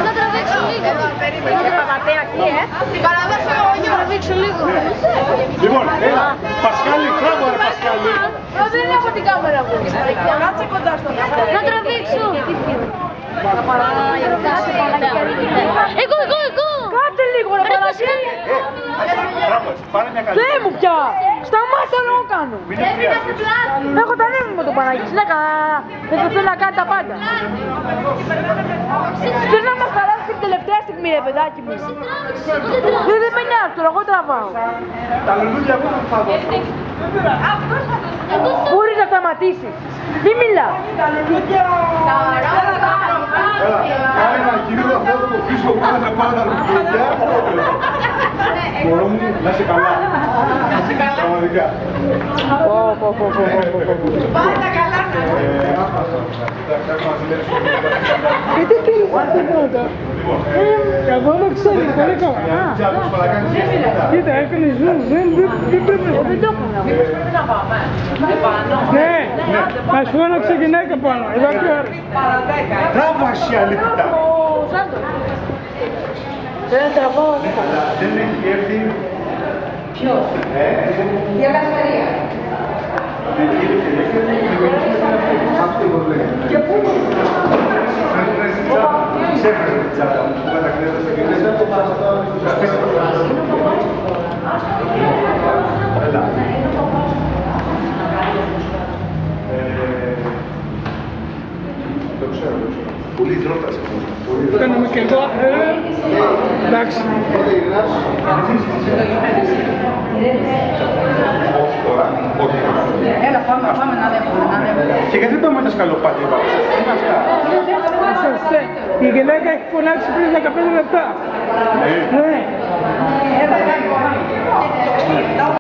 Να τραβήξω λίγο. Να τραβήξω λίγο. Λοιπόν, έλα, Πασχάλη, μπράβο ρε Πασχάλη. Δεν έχω την κάμερα μου. Κάτσε κοντά στο κάμερα. Να τραβήξω. Εγώ. Κάτσε λίγο ρε Παναγία. Μπράβο, πάρε μια καλή. Δεν μου πια. Σταμάτα να το κάνω. Μην εκφιάζεις. Έχω τα νεύμα με τον Παναγία. Συνέκα, δεν το θέλω να κάνει τα πάντα. Θέλω να μας χαράσει την τελευταία στιγμή ρε παιδάκι μου. Δεν με νοιάζει τώρα, εγώ τραβάω. Τα λουλούδια πού θα δώσω. Μπορείς να σταματήσεις. Μην μιλάς. Έλα, κάνε ένα κυρίω αυτό το πίσω που θα πάρει τα λουλούδια. Μωρό μου, να είσαι καλά. Πραγματικά. Πάρε τα καλά σου. Γιατί θέλει τίποτα. Εγώ δεν ξέρω, πολύ καλά. Κοίτα, έκανε zoom, δεν πρέπει να Δεν το έκανα. Πρέπει να πάμε. Ναι, μας φώναξε γυναίκα πάνω, εδώ και ώρα. Τράβαση αλήθεια. Δεν τραβάω. Δεν έχει έρθει. Ποιος? Η Αγασπαρία. Και πού είναι? Ξέφερε την τσάντα μου, που κατακρίνεται στο κινητό. Έλα. Το ξέρω. Πολύ ρώτας αυτός. Κάνουμε και εδώ, εντάξει. Όχι τώρα, όχι. Έλα, πάμε να ανέβουμε. Και γιατί πάμε τα σκαλοπάτια, τι είναι αυτά. Η γυναίκα έχει φωνάξει πριν 15 λεπτά. Ναι. Ναι.